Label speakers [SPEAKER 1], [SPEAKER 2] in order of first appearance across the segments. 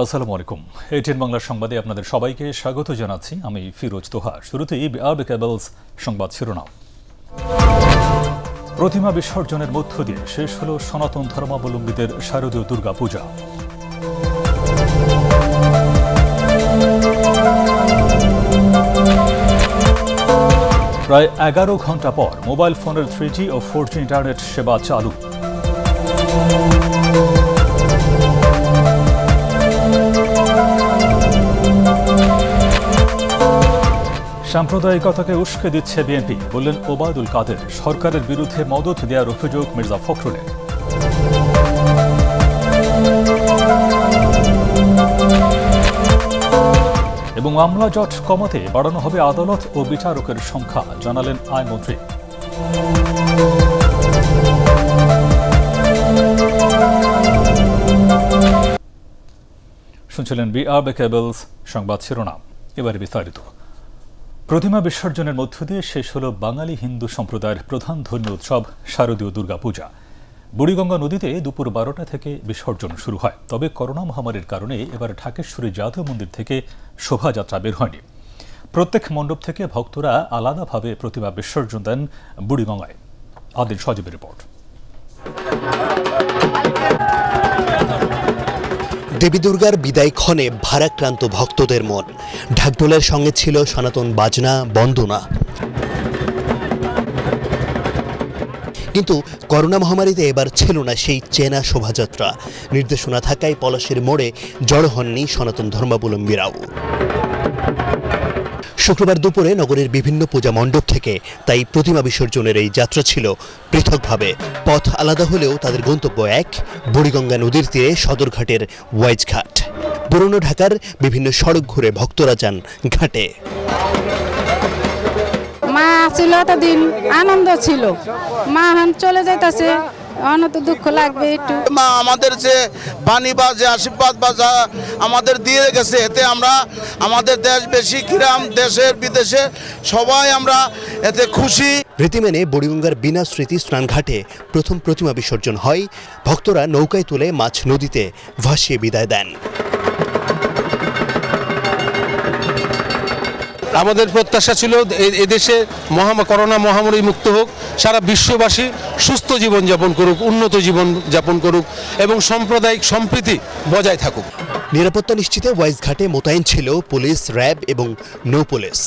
[SPEAKER 1] আসসালামু আলাইকুম। এটিএন বাংলার সংবাদে আপনাদের সবাইকে স্বাগত জানাচ্ছি। আমি ফিরোজ তোহা। শুরুতেই বিআরবি কেবলস সংবাদ শিরোনাম। প্রতিমা বিসর্জনের মধ্য দিয়ে শেষ হল সনাতন ধর্মাবলম্বীদের শারদীয় দুর্গা পূজা। প্রায় 11 ঘণ্টা পর মোবাইল ফোনের 3G ও 4G ইন্টারনেট সেবা চালু। সাম্প্রদায়িকতাকে উস্কে দিচ্ছে বিএনপি, বললেন ওবায়দুল কাদের। সরকারের বিরুদ্ধে মদদ দেওয়ার অভিযোগ মির্জা ফখরুলের। এবং মামলা জট কমাতে বাড়ানো হবে আদালত ও বিচারকের সংখ্যা, জানালেন আইনমন্ত্রী। শুনছিলেন বিআরবি কেবলস সংবাদ শিরোনাম। এবারে বিস্তারিত। প্রতিমা বিসর্জনের মধ্য দিয়ে শেষ হল বাঙালি হিন্দু সম্প্রদায়ের প্রধান ধর্মীয় উৎসব শারদীয় দুর্গাপূজা। বুড়িগঙ্গা নদীতে দুপুর 12টা থেকে বিসর্জন শুরু হয়। তবে করোনা মহামারীর কারণে এবার ঢাকেশ্বরী জাতীয় মন্দির থেকে শোভাযাত্রা বের হয়নি। প্রত্যেক মণ্ডপ থেকে ভক্তরা আলাদাভাবে প্রতিমা বিসর্জন দেন বুড়িগঙ্গায়। আদিল সজীবের রিপোর্ট।
[SPEAKER 2] দেবী দুর্গার বিদায় ক্ষণে ভারাক্রান্ত ভক্তদের মন। ঢাকঢোলের সঙ্গে ছিল সনাতন বাজনা, বন্দনা। কিন্তু করোনা মহামারীতে এবার ছিল না সেই চেনা শোভাযাত্রা। নির্দেশনা থাকায় পলাশের মোড়ে জড়ো হননি সনাতন ধর্মাবলম্বীরাও। শুক্রবার দুপুরে নগরের বিভিন্ন পূজা মণ্ডপ থেকে তাই প্রতিমা বিসর্জনের এই যাত্রা ছিল পৃথকভাবে। পথ আলাদা হলেও তাদের গন্তব্য এক, বুড়িগঙ্গা নদীর তীরে সদরঘাটের ওয়াইজ ঘাট। পুরনো ঢাকার বিভিন্ন সড়ক ঘুরে ভক্তরা যান ঘাটে।
[SPEAKER 3] মা ছিল এতদিন আনন্দ ছিল, মা এখন চলে যাইতেছে, অনেক দুঃখ লাগবে একটু।
[SPEAKER 4] মা আমাদের যে বাণী বা যে আশীর্বাদ বা যা আমাদের দিয়ে গেছে, এতে আমরা আমাদের দেশবাসী গ্রাম দেশের বিদেশে সবাই আমরা এতে খুশি।
[SPEAKER 2] রীতি মেনে বুড়িগঙ্গার বিনা স্মৃতি স্নানঘাটে প্রথম প্রতিমা বিসর্জন হয়। ভক্তরা নৌকায় তুলে মাছ নদীতে ভাসিয়ে বিদায় দেন।
[SPEAKER 5] আমাদের প্রত্যাশা ছিল এদেশে করোনা মহামারী মুক্ত হোক, সারা বিশ্ববাসী সুস্থ জীবনযাপন করুক, উন্নত জীবন যাপন করুক এবং সাম্প্রদায়িক সম্প্রীতি বজায় থাকুক।
[SPEAKER 2] নিরাপত্তা নিশ্চিতে ওয়াইজ ঘাটে মোতায়েন ছিল পুলিশ, র্যাব এবং নৌ পুলিশ।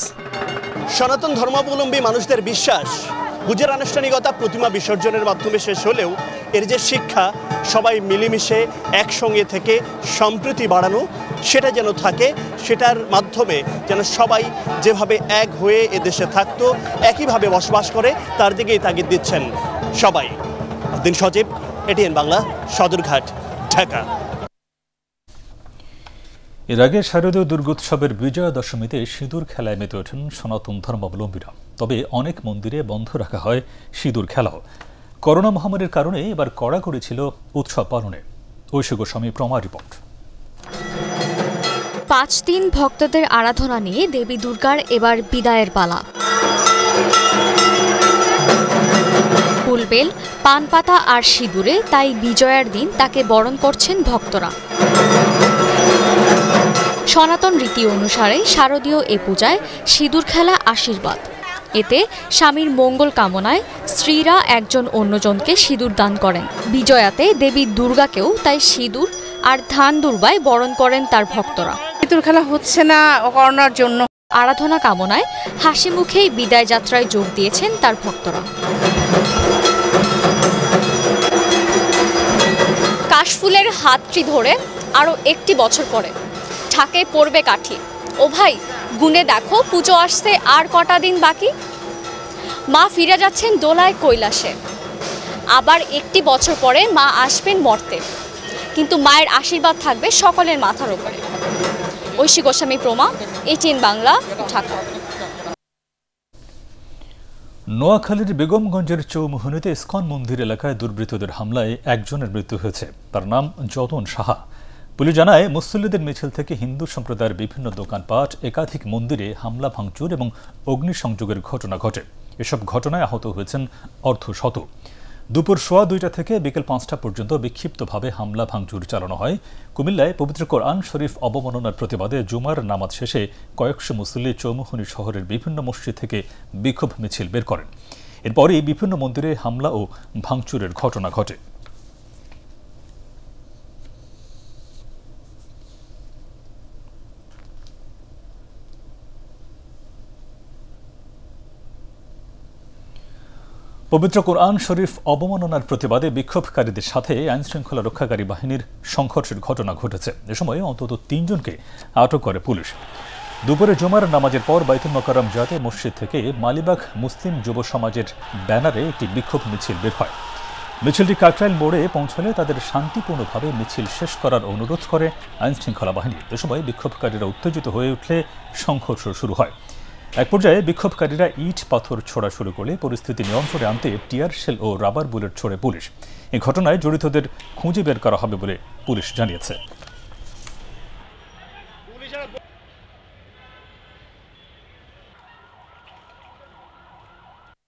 [SPEAKER 2] সনাতন ধর্মাবলম্বী মানুষদের বিশ্বাস, পূজার আনুষ্ঠানিকতা প্রতিমা বিসর্জনের মাধ্যমে শেষ হলেও এর যে শিক্ষা, সবাই মিলেমিশে একসঙ্গে থেকে সম্প্রীতি বাড়ানো, সেটা যেন থাকে। সেটার মাধ্যমে যেন সবাই যেভাবে এক হয়ে এদেশে থাকতো, একইভাবে বসবাস করে, তার দিকেই তাগিদ দিচ্ছেন সবাই। দিন সজীব, এটিএন বাংলা, সদরঘাট, ঢাকা।
[SPEAKER 1] এর আগে শারদীয় দুর্গোৎসবের বিজয়া দশমীতে সিঁদুর খেলায় মেতে ওঠেন সনাতন ধর্মাবলম্বীরা। তবে অনেক মন্দিরে বন্ধ রাখা হয় সিঁদুর খেলাও। করোনা মহামারীর কারণে এবার কড়াকড়ি ছিল উৎসব পালনে। ঐশী গোস্বামী প্রমা রিপোর্ট।
[SPEAKER 6] 5 দিন ভক্তদের আরাধনা নিয়ে দেবী দুর্গার এবার বিদায়ের পালা। ফুলবেল, পান পাতা আর সিঁদুরে তাই বিজয়ার দিন তাকে বরণ করছেন ভক্তরা। সনাতন রীতি অনুসারে শারদীয় এ পূজায় সিঁদুর খেলা আশীর্বাদ। এতে স্বামীর মঙ্গল কামনায় স্ত্রীরা একজন অন্যজনকে সিঁদুর দান করেন। বিজয়াতে দেবী দুর্গাকেও তাই সিঁদুর আর ধান দুর্বায় বরণ করেন তার ভক্তরা।
[SPEAKER 3] সিঁদুর খেলা হচ্ছে না করোনার জন্য।
[SPEAKER 6] আরাধনা কামনায় হাসি মুখেই বিদায় যাত্রায় যোগ দিয়েছেন তার ভক্তরা। কাশফুলের হাতটি ধরে আরও একটি বছর পরে ঢাকে পড়বে কাঠি। ও ভাই, গুনে দেখো পুজো আসতে আর কটা দিন বাকি। মা ফিরে যাচ্ছেন দোলায় কৈলাসে। আবার একটি বছর পরে মা আসবেন মর্তে, কিন্তু মায়ের আশীর্বাদ থাকবে সকলের মাথার উপরে। ঐশী গোস্বামী প্রমা, এটিএন বাংলা, ঢাকা।
[SPEAKER 1] নোয়াখালীর বেগমগঞ্জের চৌমুহনীতে ইসকন মন্দির এলাকায় দুর্বৃত্তদের হামলায় একজনের মৃত্যু হয়েছে। তার নাম যতন সাহা। পুলিশ জানায়, মুসল্লিদের মিছিল থেকে হিন্দু সম্প্রদায়ের বিভিন্ন দোকানপাট, একাধিক মন্দিরে হামলা ভাঙচুর এবং অগ্নিসংযোগের ঘটনা ঘটে। এসব ঘটনায় আহত হয়েছেন অর্ধশত। দুপুর 2:15 থেকে বিকেল 5টা পর্যন্ত বিক্ষিপ্তভাবে হামলা ভাঙচুর চালানো হয়। কুমিল্লায় পবিত্র কোরআন শরীফ অবমাননার প্রতিবাদে জুমার নামাজ শেষে কয়েকশো মুসল্লি চৌমুহনী শহরের বিভিন্ন মসজিদ থেকে বিক্ষোভ মিছিল বের করেন। এরপরই বিভিন্ন মন্দিরে হামলা ও ভাঙচুরের ঘটনা ঘটে। পবিত্র কোরআন শরীফ অবমাননার প্রতিবাদে বিক্ষোভকারীদের সাথে আইনশৃঙ্খলা রক্ষাকারী বাহিনীর সংঘর্ষের ঘটনা ঘটেছে। এ সময় অন্তত 3 জনকে আটক করে পুলিশ। দুপুরে জুমার নামাজের পর বাইতুল মোকাররম জাতে মসজিদ থেকে মালিবাগ মুসলিম যুব সমাজের ব্যানারে একটি বিক্ষোভ মিছিল বের হয়। মিছিলটি কাকরাইল মোড়ে পৌঁছলে তাদের শান্তিপূর্ণভাবে মিছিল শেষ করার অনুরোধ করে আইনশৃঙ্খলা বাহিনী। এ সময় বিক্ষোভকারীরা উত্তেজিত হয়ে উঠলে সংঘর্ষ শুরু হয়। এক পর্যায়ে বিক্ষোভকারীরা ইট পাথর ছোড়া শুরু করলে পরিস্থিতি নিয়ন্ত্রণে আনতে টিয়ার শেল ও রাবার বুলেট ছোড়ে পুলিশ। এই ঘটনায় জড়িতদের খুঁজে বের করা হবে বলে পুলিশ জানিয়েছে।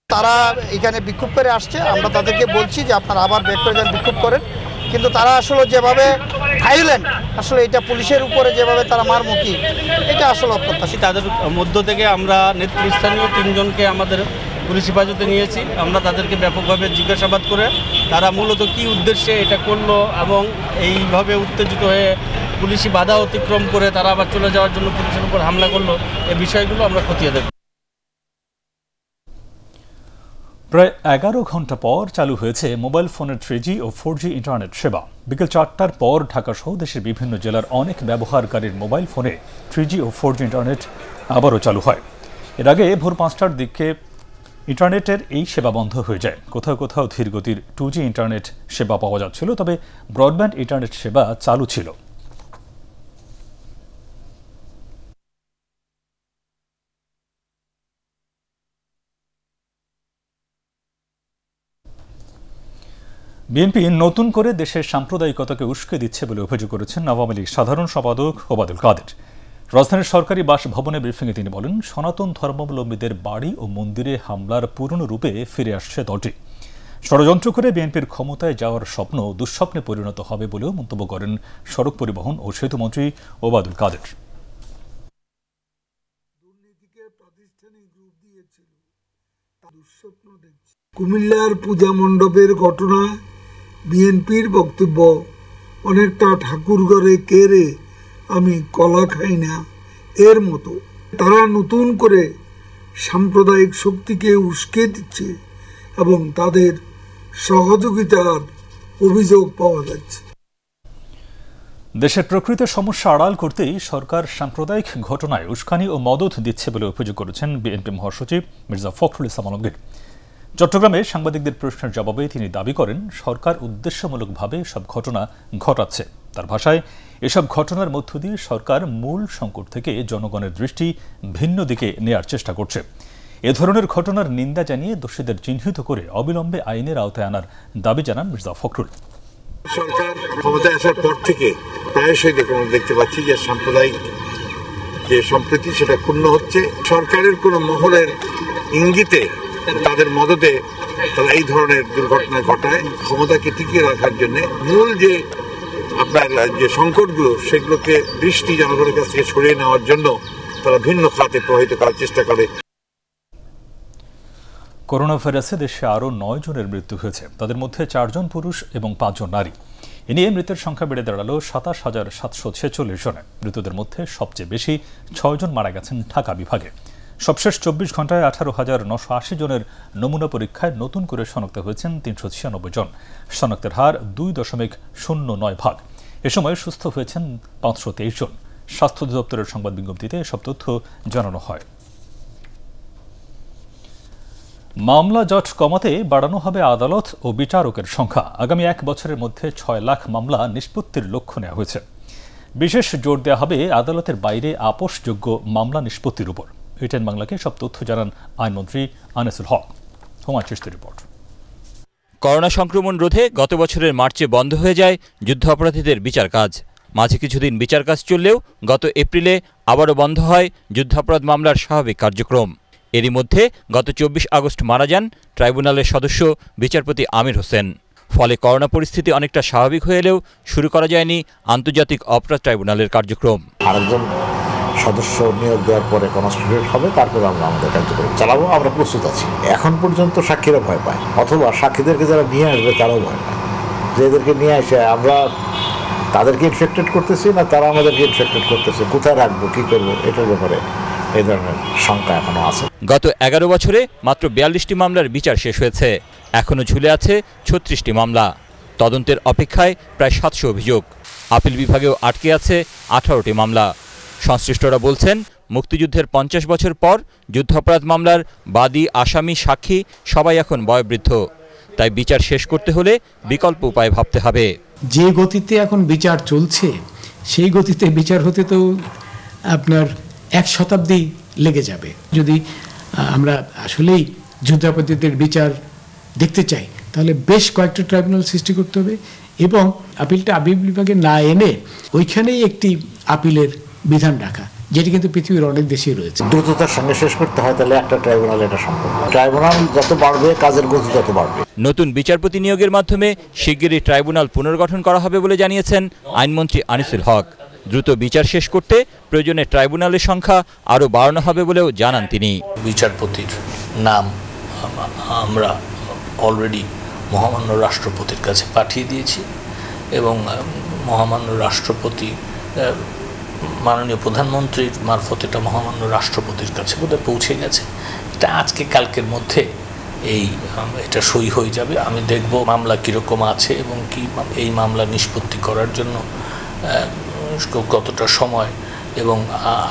[SPEAKER 7] তারা এখানে বিক্ষোভ করে আসছে, আমরা তাদেরকে বলছি যে আপনারা আবার ব্যাক করে যান, বিক্ষোভ করেন, কিন্তু তারা আসলে যেভাবে ভায়োলেন্ট, আসলে এটা পুলিশের উপরে যেভাবে তারা মারমুখী, এটা আসলে অপ্রত্যাশিত।
[SPEAKER 8] তাদের মধ্য থেকে আমরা নেতৃস্থানীয় 3 জনকে আমাদের পুলিশ হেফাজতে নিয়েছি। আমরা তাদেরকে ব্যাপকভাবে জিজ্ঞাসাবাদ করে তারা মূলত কী উদ্দেশ্যে এটা করলো এবং এইভাবে উত্তেজিত হয়ে পুলিশি বাধা অতিক্রম করে তারা আবার চলে যাওয়ার জন্য পুলিশের উপর হামলা করলো, এই বিষয়গুলো আমরা খতিয়ে দেখব।
[SPEAKER 1] প্রায় 11 ঘণ্টা পর চালু হয়েছে মোবাইল ফোনের 3G ও 4G ইন্টারনেট সেবা। বিকেল 4টার পর ঢাকাসহ দেশের বিভিন্ন জেলার অনেক ব্যবহারকারীর মোবাইল ফোনে 3G ও 4G ইন্টারনেট আবারও চালু হয়। এর আগে ভোর 5টার দিকে ইন্টারনেটের এই সেবা বন্ধ হয়ে যায়। কোথাও কোথাও ধীরগতির 2G ইন্টারনেট সেবা পাওয়া যাচ্ছিল, তবে ব্রডব্যান্ড ইন্টারনেট সেবা চালু ছিল। বিএনপি নতুন করে দেশের সাম্প্রদায়িকতাকে উস্কে দিচ্ছে বলে অভিযোগ করেছেন আওয়ামী লীগ সাধারণ সম্পাদক ওবায়দুল কাদের। রাজধানীর সরকারি বাসভবনে ব্রিফিংয়ে তিনি বলেন, সনাতন ধর্মাবলম্বীদের বাড়ি ও মন্দিরে হামলার পুরনো রূপে ফিরে আসছে দলটি। ষড়যন্ত্র করে বিএনপির ক্ষমতায় যাওয়ার স্বপ্ন দুঃস্বপ্নে পরিণত হবে বলেও মন্তব্য করেন সড়ক পরিবহন ও সেতুমন্ত্রী ওবায়দুল কাদের।
[SPEAKER 9] কুমিল্লার পূজা মণ্ডপের ঘটনা, বিএনপির বক্তব্য অনেকটা ঠাকুর ঘরে কে রে আমি কলা খাই না এর মতো। তারা নতুন করে সাম্প্রদায়িক শক্তিকে উস্কে দিচ্ছে এবং তাদের সহযোগিতার অভিযোগ পাওয়া যাচ্ছে।
[SPEAKER 1] দেশের প্রকৃত সমস্যা আড়াল করতেই সরকার সাম্প্রদায়িক ঘটনায় উস্কানি ও মদদ দিচ্ছে বলে অভিযোগ করেছেন বিএনপি মহাসচিব মির্জা ফখরুল ইসলাম আলমগীর। চট্টগ্রামে সাংবাদিকদের প্রশ্নের জবাবে তিনি দাবি করেন, সরকার উদ্দেশ্যমূলকভাবে সব ঘটনা ঘটাচ্ছে। তার ভাষায়, এসব ঘটনার মধ্য দিয়ে সরকার মূল সংকট থেকে জনগণের দৃষ্টি ভিন্ন দিকে নেয়ার চেষ্টা করছে। এ ধরনের ঘটনার নিন্দা জানিয়ে দোষীদের চিহ্নিত করে অবিলম্বে আইনের আওতায় আনার দাবি জানান মির্জা ফখরুল।
[SPEAKER 10] সরকার ক্ষমতায় আসার পর থেকে প্রায়শই দেখতে পাচ্ছি যে সাম্প্রদায়িক যে সম্প্রীতি সেটা ক্ষুণ্ণ হচ্ছে। সরকারের কোনো মহলের ইঙ্গিতে, তাদের মদতে তারা এই ধরনের দুর্ঘটনা ঘটায়। ক্ষমতাকে টিকিয়ে রাখার জন্য মূল যে আপনার যে সংকটগুলো, সেগুলোকে দৃষ্টি জনগণের কাছ থেকে সরিয়ে নেওয়ার জন্য তারা ভিন্ন খাতে প্রভাবিত করার চেষ্টা করে।
[SPEAKER 1] করোনা ভাইরাসে দেশে আরও 9 জনের মৃত্যু হয়েছে। তাদের মধ্যে 4 জন পুরুষ এবং 5 জন নারী। এ নিয়ে মৃতের সংখ্যা বেড়ে দাঁড়ালো 27,746 জনে। মৃতদের মধ্যে সবচেয়ে বেশি 6 জন মারা গেছেন ঢাকা বিভাগে। সবশেষ 24 ঘন্টায় 18,980 জনের নমুনা পরীক্ষায় নতুন করে শনাক্ত হয়েছেন 396 জন। শনাক্তের হার 2.09 ভাগ। এ সময় সুস্থ হয়েছেন 523 জন। স্বাস্থ্য অধিদপ্তরের সংবাদ বিজ্ঞপ্তিতে এসব তথ্য জানানো হয়। মামলা জট কমাতে বাড়ানো হবে আদালত ও বিচারকের সংখ্যা। আগামী 1 বছরের মধ্যে 6 লাখ মামলা নিষ্পত্তির লক্ষ্য নেওয়া হয়েছে। বিশেষ জোর দেওয়া হবে আদালতের বাইরে আপোষযোগ্য মামলা নিষ্পত্তির উপর। এটিএন বাংলাকে সব তথ্য জানান আইনমন্ত্রী আনিসুল হক। হুমায়ুন চিশতির রিপোর্ট।
[SPEAKER 11] করোনা সংক্রমণ রোধে গত বছরের মার্চে বন্ধ হয়ে যায় যুদ্ধাপরাধীদের বিচার কাজ। মাঝে কিছুদিন বিচার কাজ চললেও গত এপ্রিলে আবারও বন্ধ হয় যুদ্ধাপরাধ মামলার স্বাভাবিক কার্যক্রম। এরই মধ্যে গত 24 আগস্ট মারা যান ট্রাইব্যুনালের সদস্য বিচারপতি আমির হোসেন। ফলে করোনা পরিস্থিতি অনেকটা স্বাভাবিক হয়ে এলেও শুরু করা যায়নি আন্তর্জাতিক অপরাধ ট্রাইব্যুনালের কার্যক্রম।
[SPEAKER 12] আরেকজন সদস্য নিয়োগ দেওয়ার পরে কনস্টিটিউট হবে, তারপরে আমরা আমাদের কার্যক্রম চালাবো। আমরা প্রস্তুত আছি। এখন পর্যন্ত সাক্ষীরা ভয় পায়, অথবা সাক্ষীদেরকে যারা নিয়ে আসবে তারাও ভয় পায় যে এদেরকে নিয়ে এসে আমরা তাদেরকে ইনফেক্টেড করতেছি না তারা আমাদেরকে ইনফেক্টেড করতেছে, কোথায় রাখবো, কী করবো, এটার ব্যাপারে এই ধরনের শঙ্কা এখনো আছে।
[SPEAKER 11] গত 11 বছরে মাত্র 42টি মামলার বিচার শেষ হয়েছে। এখনও ঝুলে আছে 36টি মামলা। তদন্তের অপেক্ষায় প্রায় 700 অভিযোগ। আপিল বিভাগেও আটকে আছে 18টি মামলা। সংশ্লিষ্টরা বলছেন, মুক্তিযুদ্ধের 50 বছর পর যুদ্ধাপরাধ মামলার বাদী, আসামি, সাক্ষী সবাই এখন বয়োবৃদ্ধ। তাই বিচার শেষ করতে হলে বিকল্প উপায় ভাবতে হবে।
[SPEAKER 13] যে গতিতে এখন বিচার চলছে সেই গতিতে বিচার হতে তো আপনার 1 শতাব্দী লেগে যাবে। যদি আমরা আসলেই যুদ্ধাপরাধীদের বিচার দেখতে চাই তাহলে বেশ কয়েকটা ট্রাইব্যুনাল সৃষ্টি করতে হবে এবং আপিলটা আপিল বিভাগে না এনে ওইখানেই একটি আপিলের বিধান রাখা, যেটি কিন্তু পৃথিবীর অনেক দেশেই রয়েছে।
[SPEAKER 12] দ্রুততার সঙ্গে শেষ করতে হয়, তাহলে একটা ট্রাইব্যুনাল এটা সম্ভব। ট্রাইব্যুনাল যত বাড়বে কাজের গতি তত বাড়বে।
[SPEAKER 11] নতুন বিচারপতি নিয়োগের মাধ্যমে শিগগিরই ট্রাইব্যুনাল পুনর্গঠন করা হবে বলে জানিয়েছেন আইনমন্ত্রী আনিসুল হক। দ্রুত বিচার শেষ করতে প্রয়োজনে ট্রাইব্যুনালের সংখ্যা আরও বাড়ানো হবে বলেও জানান তিনি।
[SPEAKER 14] বিচারপতির নাম আমরা অলরেডি মহামান্য রাষ্ট্রপতির কাছে পাঠিয়ে দিয়েছি এবং মহামান্য রাষ্ট্রপতি মাননীয় প্রধানমন্ত্রীর মারফত এটা মহামান্য রাষ্ট্রপতির কাছে বোধহয় পৌঁছে গেছে। এটা আজকে কালকের মধ্যে এটা সই হয়ে যাবে। আমি দেখব মামলা কীরকম আছে এবং কি এই মামলা নিষ্পত্তি করার জন্য কতটা সময় এবং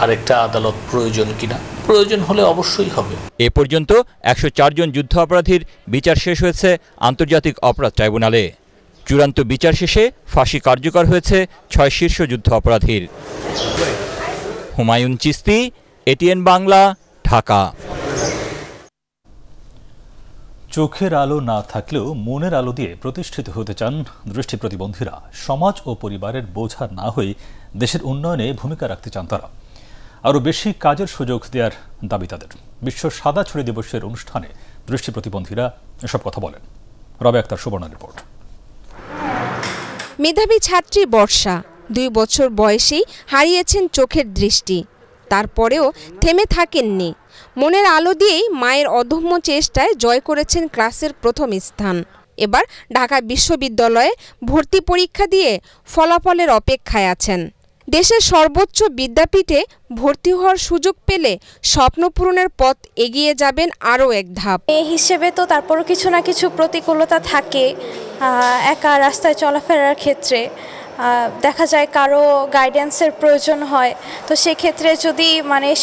[SPEAKER 14] আরেকটা আদালত প্রয়োজন কিনা, প্রয়োজন হলে অবশ্যই হবে।
[SPEAKER 11] এ পর্যন্ত 104 জন যুদ্ধ অপরাধীর বিচার শেষ হয়েছে আন্তর্জাতিক অপরাধ ট্রাইব্যুনালে। চূড়ান্ত বিচার শেষে ফাঁসি কার্যকর হয়েছে 6 শীর্ষ যুদ্ধ অপরাধীর। হুমায়ুন চিস্তি, এটিএন বাংলা, ঢাকা।
[SPEAKER 1] চোখের আলো না থাকলেও মনের আলো দিয়ে প্রতিষ্ঠিত হতে চান দৃষ্টি প্রতিবন্ধীরা। সমাজ ও পরিবারের বোঝা না হয়ে দেশের উন্নয়নে ভূমিকা রাখতে চান তারা। আরও বেশি কাজের সুযোগ দেওয়ার দাবি তাদের। বিশ্ব সাদা ছড়ি দিবসের অনুষ্ঠানে দৃষ্টি প্রতিবন্ধীরা এসব কথা বলেন। রবে আক্তার, সুবর্ণা রিপোর্ট।
[SPEAKER 15] মেধাবী ছাত্রী বর্ষা 2 বছর বয়সেই হারিয়েছেন চোখের দৃষ্টি। তারপরেও থেমে থাকেননি। মনের আলো দিয়েই মায়ের অদম্য চেষ্টায় জয় করেছেন ক্লাসের প্রথম স্থান। এবার ঢাকা বিশ্ববিদ্যালয়ে ভর্তি পরীক্ষা দিয়ে ফলাফলের অপেক্ষায় আছেন। দেশের সর্বোচ্চ বিদ্যাপীঠে ভর্তি হওয়ার সুযোগ পেলে স্বপ্ন পূরণের পথ এগিয়ে যাবেন আরও এক ধাপ।
[SPEAKER 16] এই হিসেবে তো তারপরও কিছু না কিছু প্রতিকূলতা থাকে একা রাস্তায় চলাফেরার ক্ষেত্রে। দেখা যায় কারো গাইডেন্সের প্রয়োজন হয়, তো সেক্ষেত্রে যদি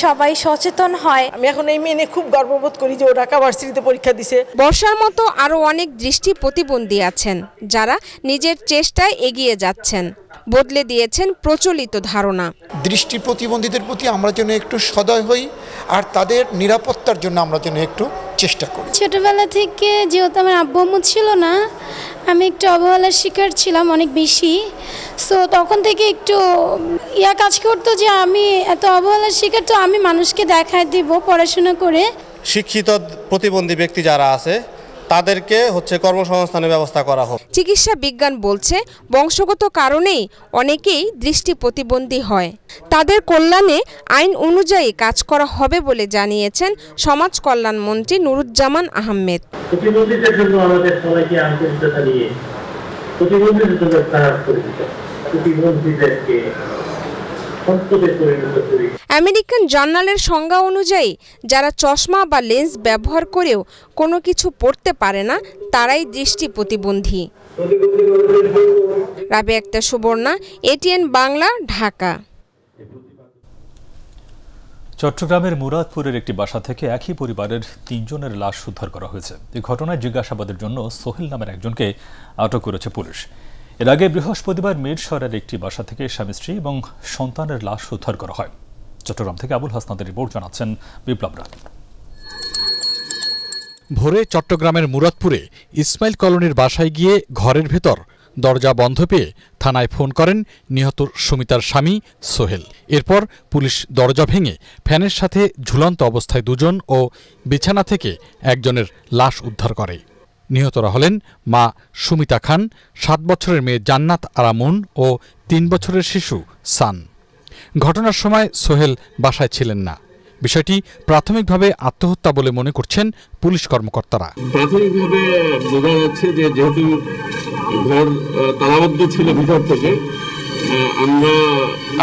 [SPEAKER 16] সবাই সচেতন হয়।
[SPEAKER 17] আমি এখন এই মেয়ে নিয়ে খুব গর্ববোধ করি যে ও ঢাকা ভার্সিটিতে পরীক্ষা দিছে।
[SPEAKER 15] বর্ষার মতো আরও অনেক দৃষ্টি প্রতিবন্ধী আছেন যারা নিজের চেষ্টায় এগিয়ে যাচ্ছেন, বদলে দিয়েছেন প্রচলিত ধারণা।
[SPEAKER 18] দৃষ্টি প্রতিবন্ধীদের প্রতি আমরা যেন একটু সদয় হই আর তাদের নিরাপত্তার জন্য আমরা যেন একটু চেষ্টা করি।
[SPEAKER 19] ছোটবেলা থেকে যেহেতু আমার আব্বু আম্মু ছিল না, আমি একটু অবহেলার শিকার ছিলাম অনেক বেশি। সো তখন থেকে একটু কাজ করতো যে আমি এত অবহেলার শিকার, তো আমি মানুষকে দেখায় দিব পড়াশোনা করে।
[SPEAKER 20] শিক্ষিত প্রতিবন্ধী ব্যক্তি যারা আছে তাদেরকে কর্মসংস্থানের ব্যবস্থা করা হোক।
[SPEAKER 15] চিকিৎসা বিজ্ঞান বলছে বংশগত কারণেই অনেকেই দৃষ্টি প্রতিবন্ধী হয়। তাদের কল্যাণে আইন অনুযায়ী কাজ করা হবে বলে জানিয়েছেন সমাজ কল্যাণ মন্ত্রী নুরুজ্জামান আহমেদ।
[SPEAKER 21] প্রতিবন্ধীদের জন্য আমাদের সবাইকে আন্তরিকতা নিয়ে প্রতিবন্ধীদের জন্য কাজ করতে, প্রতিবন্ধীদেরকে
[SPEAKER 15] আমেরিকান জার্নালের সংজ্ঞা অনুযায়ী যারা চশমা বা লেন্স ব্যবহার করেও কোনো কিছু পড়তে পারে না তারাই দৃষ্টি প্রতিবন্ধী। রাবে আক্তার, সুবর্ণা, এটিএন বাংলা, ঢাকা।
[SPEAKER 1] চট্টগ্রামের মুরাদপুরের একটি বাসা থেকে একই পরিবারের 3 জনের লাশ উদ্ধার করা হয়েছে। এই ঘটনায় জিজ্ঞাসাবাদের জন্য সোহেল নামের একজনকে আটক করেছে পুলিশ। এর আগে বৃহস্পতিবার মিরসরাইয়ের একটি বাসা থেকে স্বামী স্ত্রী এবং সন্তানের লাশ উদ্ধার করা হয়। চট্টগ্রাম থেকে আবুল হাসনাদের রিপোর্ট, জানাচ্ছেন বিপ্লব রায়।
[SPEAKER 22] ভোরে চট্টগ্রামের মুরাদপুরে ইসমাইল কলোনির বাসায় গিয়ে ঘরের ভেতর
[SPEAKER 4] দরজা বন্ধ পেয়ে থানায় ফোন করেন নিহত সুমিতার স্বামী সোহেল। এরপর পুলিশ দরজা ভেঙে ফ্যানের সাথে ঝুলন্ত অবস্থায় দুজন ও বিছানা থেকে একজনের লাশ উদ্ধার করে। নিহতরা হলেন মা সুমিতা খান, 7 বছরের মেয়ে জান্নাত আরামুন ও 3 বছরের শিশু সান। ঘটনার সময় সোহেল বাসায় ছিলেন না। বিষয়টি প্রাথমিকভাবে আত্মহত্যা বলে মনে করছেন পুলিশ কর্মকর্তারা।
[SPEAKER 22] প্রাথমিকভাবে বোঝা যাচ্ছে যে যেহেতু ঘর তালাবদ্ধ ছিল ভিতর থেকে, আমরা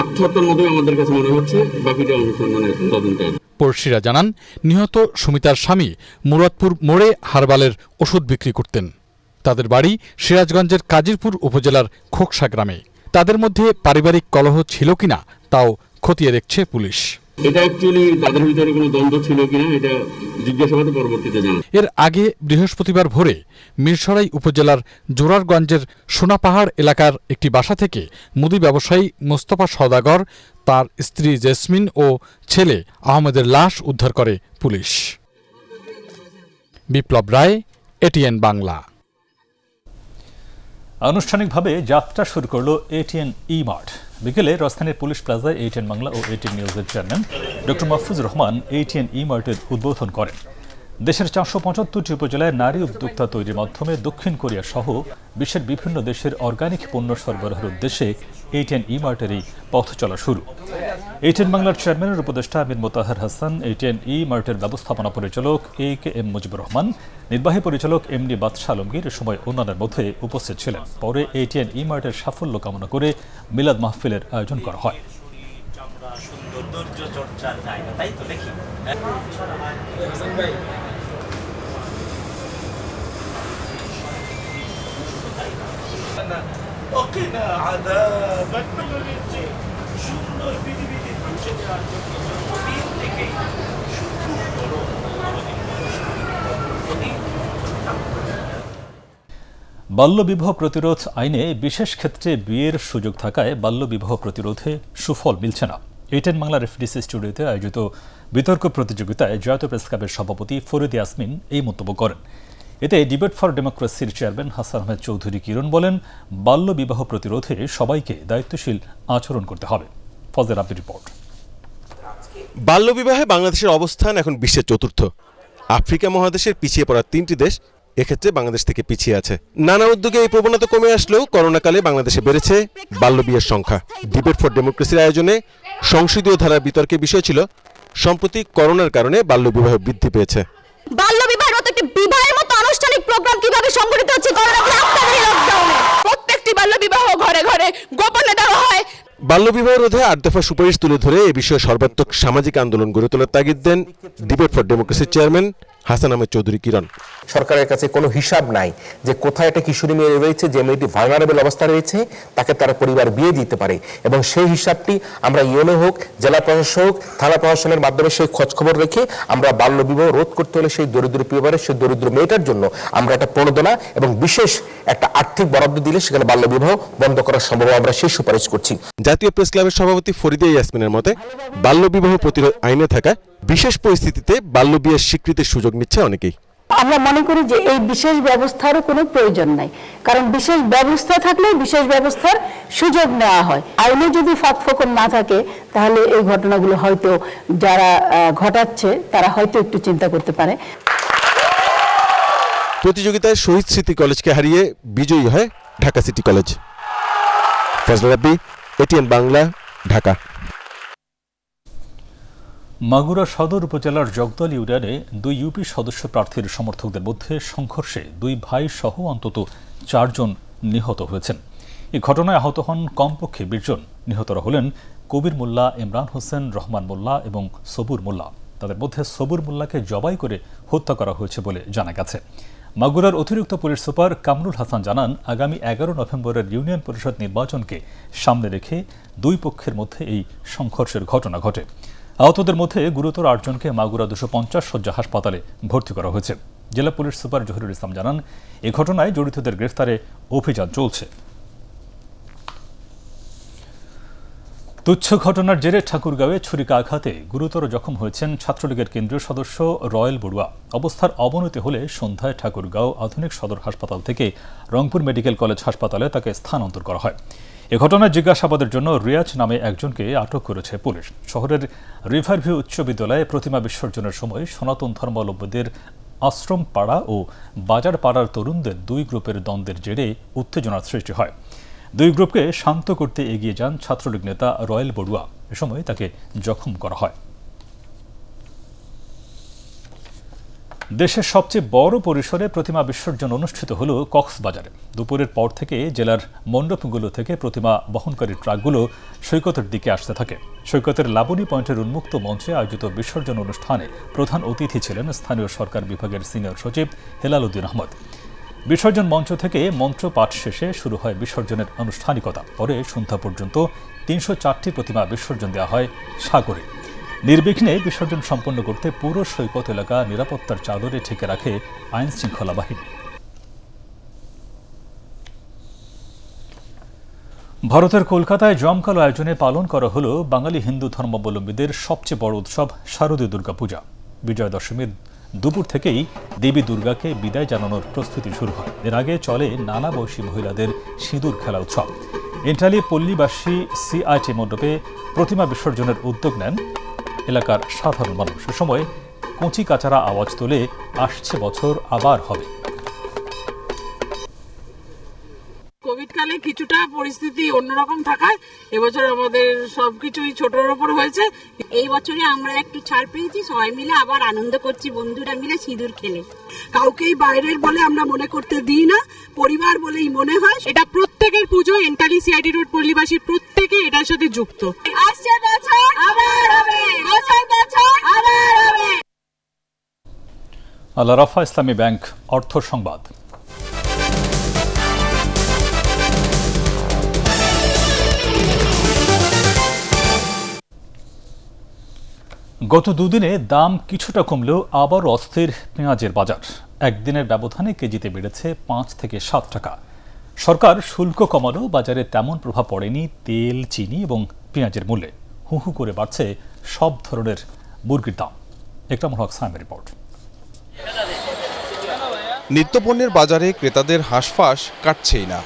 [SPEAKER 22] আত্মহত্যার মধ্যে আমাদের কাছে মনে হচ্ছে, বাকিটা অনুসন্ধানের তদন্ত।
[SPEAKER 4] পড়শিরা জানান, নিহত সুমিতার স্বামী মুরাদপুর মোড়ে হারবালের ওষুধ বিক্রি করতেন। তাদের বাড়ি সিরাজগঞ্জের কাজিরপুর উপজেলার খোকসা গ্রামে। তাদের মধ্যে পারিবারিক কলহ ছিল কিনা তাও খতিয়ে দেখছে পুলিশ।
[SPEAKER 22] এটা অ্যাকচুয়ালি তাদের ভিতরে কোনো দ্বন্দ্ব ছিল কিনা এটা জিজ্ঞাসাবাদে পরবর্তীতে জানা।
[SPEAKER 4] এর আগে বৃহস্পতিবার ভোরে মিরসরাই উপজেলার জোরারগঞ্জের সোনাপাহাড় এলাকার একটি বাসা থেকে মুদি ব্যবসায়ী মোস্তফা সওদাগর, তার স্ত্রী জেসমিন ও ছেলে আহমেদের লাশ উদ্ধার করে পুলিশ। বিপ্লব রায়, এটিএন বাংলা।
[SPEAKER 1] আনুষ্ঠানিকভাবে যাত্রা শুরু করলো এটিএন ই-মার্ট। বিকেলে রাজধানীর পুলিশ প্লাজায় এটিএন বাংলা ও এটিএন নিউজের chairman doctor Mahfuzur Rahman ATN ই-মার্টের উদ্বোধন করেন। দেশের 475টি উপজেলায় নারী উদ্যোক্তা তৈরির মাধ্যমে দক্ষিণ কোরিয়া সহ বিশ্বের বিভিন্ন দেশের অর্গানিক পণ্য সরবরাহের উদ্দেশ্যে এটিএন ই-মার্টের এই পথ চলা শুরু। এটিএন বাংলার চেয়ারম্যানের উপদেষ্টা আমির মোতাহার হাসান, এটিএন ই-মার্টের ব্যবস্থাপনা পরিচালক AK-M মুজিবুর রহমান, নির্বাহী পরিচালক MD বাদশা আলমগীর এ সময় অন্যান্যের মধ্যে উপস্থিত ছিলেন। পরে এটিএন ই-মার্টের সাফল্য কামনা করে মিলাদ মাহফিলের আয়োজন করা হয়। বাল্যবিবাহ প্রতিরোধ আইনে বিশেষ ক্ষেত্রে বিয়ের সুযোগ থাকায় বাল্যবিবাহ প্রতিরোধে সুফল মিলছে না। এটিএন বাংলার FDC স্টুডিওতে আয়োজিত বিতর্ক প্রতিযোগিতায় জয়ত প্রেস ক্লাবের সভাপতি ফরিদ ইয়াসমিন এই মন্তব্য করেন। এতে ডিবেট ফর ডেমোক্রেসির চেয়ারম্যান হাসান আহমেদ চৌধুরী কিরণ বলেন, বাল্যবিবাহ প্রতিরোধে সবাইকে দায়িত্বশীল আচরণ করতে হবে। ফজর আব্দুর রিপোর্ট।
[SPEAKER 23] বাল্যবিবাহে বাংলাদেশের অবস্থান এখন বিশ্বের চতুর্থ। আফ্রিকা মহাদেশের পিছিয়ে পড়া 3টি দেশ এক্ষেত্রে বাংলাদেশ থেকে পিছিয়ে আছে। নানা উদ্যোগে এই প্রবণতা কমে আসলেও করোনাকালে বাংলাদেশে বেড়েছে বাল্যবিয়ের সংখ্যা। ডিবেট ফর ডেমোক্রেসির আয়োজনে সংসদীয় ধারার বিতর্কের বিষয় ছিল সম্প্রতি করোনার কারণে বাল্যবিবাহ বৃদ্ধি পেয়েছে।
[SPEAKER 24] বাল্যবিবাহের মতো একটি বিবাহের মতো আনুষ্ঠানিক প্রোগ্রাম কিভাবে সংগঠিত হচ্ছে প্রত্যেকটি বাল্যবিবাহ ঘরে ঘরে গোপনে দেওয়া হয়।
[SPEAKER 23] বাল্যবিবাহ রোধে 8 দফা সুপারিশ তুলে ধরে এ বিষয়ে সর্বাত্মক সামাজিক আন্দোলন গড়ে তোলার তাগিদ দেন ডিবেট ফর ডেমোক্রেসির চেয়ারম্যান হাসান আহমেদ চৌধুরী কিরণ।
[SPEAKER 25] সরকারের কাছে কোনো হিসাব নাই যে কোথায় একটা কিশোরী মেয়ে রয়েছে, যে মেয়েটি ভালনারেবল অবস্থা রয়েছে, তাকে তার পরিবার বিয়ে দিতে পারে, এবং সেই হিসাবটি আমরা ইউনো হোক, জেলা প্রশাসক হোক, থানা প্রশাসনের মাধ্যমে সেই খোঁজখবর রেখে আমরা বাল্যবিবাহ রোধ করতে হলে সেই দরিদ্র পরিবারের সেই দরিদ্র মেয়েটার জন্য আমরা একটা প্রণোদনা এবং বিশেষ একটা আর্থিক বরাদ্দ দিলে সেখানে বাল্যবিবাহ বন্ধ করা সম্ভব, আমরা সেই সুপারিশ করছি।
[SPEAKER 23] জাতীয় প্রেস ক্লাবের সভাপতি ফরিদা ইয়াসমিনের মতে, বাল্যবিবাহ প্রতিরোধ আইনে থাকা বিশেষ পরিস্থিতিতে বাল্যবিয়ের স্বীকৃতির সুযোগ নিচ্ছে অনেকেই।
[SPEAKER 26] আমরা মনে করি যে এই বিশেষ ব্যবস্থারও কোনো প্রয়োজন নাই, কারণ বিশেষ ব্যবস্থা থাকলে বিশেষ ব্যবস্থার সুযোগ নেওয়া হয়। আইনে যদি ফাঁকফোকর না থাকে তাহলে এই ঘটনাগুলো হয়তো যারা ঘটাচ্ছে তারা হয়তো একটু চিন্তা করতে পারে।
[SPEAKER 23] প্রতিযোগিতায় শহীদ স্মৃতি কলেজকে হারিয়ে বিজয়ী হয় ঢাকা সিটি কলেজ। ফজল রাব্বি, এটিএন বাংলা, ঢাকা।
[SPEAKER 1] মাগুরা সদর উপজেলার জগদল ইউনিয়নে 2 ইউপি সদস্য প্রার্থীর সমর্থকদের মধ্যে সংঘর্ষে 2 ভাই সহ অন্তত 4 জন নিহত হয়েছেন। এই ঘটনায় আহত হন কমপক্ষে 20 জন। নিহতরা হলেন কবির মোল্লা, ইমরান হোসেন, রহমান মোল্লা এবং সবুর মোল্লা। তাদের মধ্যে সবুর মোল্লাকে জবাই করে হত্যা করা হয়েছে বলে জানা গেছে। মাগুরার অতিরিক্ত পুলিশ সুপার কামরুল হাসান জানান, আগামী 11 নভেম্বরের ইউনিয়ন পরিষদ নির্বাচনকে সামনে রেখে 2 পক্ষের মধ্যে এই সংঘর্ষের ঘটনা ঘটে। আহতদের মধ্যে গুরুতর 8 জনকে মাগুরা 250 শয্যা হাসপাতালে ভর্তি করা হয়েছে। জেলা পুলিশ সুপার জহিরুল ইসলাম জানান, এই ঘটনায় জড়িতদের গ্রেফতারে অভিযান চলছে। তুচ্ছ ঘটনার জেরে ঠাকুরগাঁওয়ে ছুরিকাঘাতে গুরুতর জখম হয়েছেন ছাত্রলীগের কেন্দ্রীয় সদস্য রয়েল বড়ুয়া। অবস্থার অবনতি হলে সন্ধ্যায় ঠাকুরগাঁও আধুনিক সদর হাসপাতাল থেকে রংপুর মেডিকেল কলেজ হাসপাতালে তাকে স্থানান্তর করা হয়। এ ঘটনায় জিজ্ঞাসাবাদের জন্য রিয়াজ নামে একজনকে আটক করেছে পুলিশ। শহরের রিভারভিউ উচ্চ বিদ্যালয়ে প্রতিমা বিসর্জনের সময় সনাতন ধর্মাবলম্বীদের আশ্রম পাড়া ও বাজার পাড়ার তরুণদের দুই গ্রুপের দ্বন্দ্বের জেরে উত্তেজনার সৃষ্টি হয়। দুই গ্রুপকে শান্ত করতে এগিয়ে যান ছাত্রলীগ নেতা রয়েল বড়ুয়া। এ সময় তাকে জখম করা হয়। দেশের সবচেয়ে বড় পরিসরে প্রতিমা বিসর্জন অনুষ্ঠিত হল কক্সবাজারে। দুপুরের পর থেকে জেলার মণ্ডপগুলো থেকে প্রতিমা বহনকারী ট্রাকগুলো সৈকতের দিকে আসতে থাকে। সৈকতের লাবণী পয়েন্টের উন্মুক্ত মঞ্চে আয়োজিত বিসর্জন অনুষ্ঠানে প্রধান অতিথি ছিলেন স্থানীয় সরকার বিভাগের সিনিয়র সচিব হেলাল উদ্দিন আহমদ। বিসর্জন মঞ্চ থেকে মন্ত্র পাঠ শেষে শুরু হয় বিসর্জনের আনুষ্ঠানিকতা। পরে সন্ধ্যা পর্যন্ত ৩০৪টি প্রতিমা বিসর্জন দেওয়া হয় সাগরে। নির্বিঘ্নে বিসর্জন সম্পন্ন করতে পুরো সৈকত এলাকা নিরাপত্তার চাদরে ঢেকে রাখে আইন শৃঙ্খলা বাহিনী। ভারতের কলকাতায় জমকালো আয়োজনে পালন করা হল বাঙালি হিন্দু ধর্মাবলম্বীদের সবচেয়ে বড় উৎসব শারদীয় দুর্গাপূজা। বিজয়া দশমীর দুপুর থেকেই দেবী দুর্গাকে বিদায় জানানোর প্রস্তুতি শুরু হয়। এর আগে চলে নানা বয়সী মহিলাদের সিঁদুর খেলা উৎসব। এন্টালি পল্লীবাসী সিআইটি মণ্ডপে প্রতিমা বিসর্জনের উদ্যোগ নেন এলাকার সাধারণ মানুষ। এ সময় কচি কাচারা আওয়াজ তোলে আসছে বছর আবার হবে।
[SPEAKER 17] কোভিড কালে কিছুটা পরিস্থিতি অন্যরকম থাকায় এবছর আমাদের সবকিছুই ছোটর ওপর হয়েছে।
[SPEAKER 2] এই বছরে আমরা একটু ছাড় পেয়েছি, সবাই মিলে আবার আনন্দ করছি, বন্ধুরা মিলে সিঁদুর খেলে।
[SPEAKER 17] কাউকেই বাইরের বলে আমরা মনে করতে দিই না, পরিবার বলেই মনে হয়। এটা প্রত্যেকের পুজো, এন্টালি সিআইটি রোড পল্লীবাসীর প্রত্যেকে এটার সাথে যুক্ত।
[SPEAKER 2] আসছে বছর আবার হবে, বছর বছর আবার হবে।
[SPEAKER 1] আল রাফা ইসলামী ব্যাংক অর্থ সংবাদ। গত দুদিনে দাম কিছুটা কমলেও আবার অস্থির পেঁয়াজের বাজার। একদিনের ব্যবধানে কেজিতে বেড়েছে ৫ থেকে ৭ টাকা। সরকার শুল্ক কমালেও বাজারে তেমন প্রভাব পড়েনি তেল, চিনি এবং পেঁয়াজের মূল্যে। হু হু করে বাড়ছে সব ধরনের মুরগির দাম। একরামুল হক সায়েমের রিপোর্ট।
[SPEAKER 3] নিত্যপণ্যের বাজারে ক্রেতাদের হাঁসফাঁস কাটছেই না।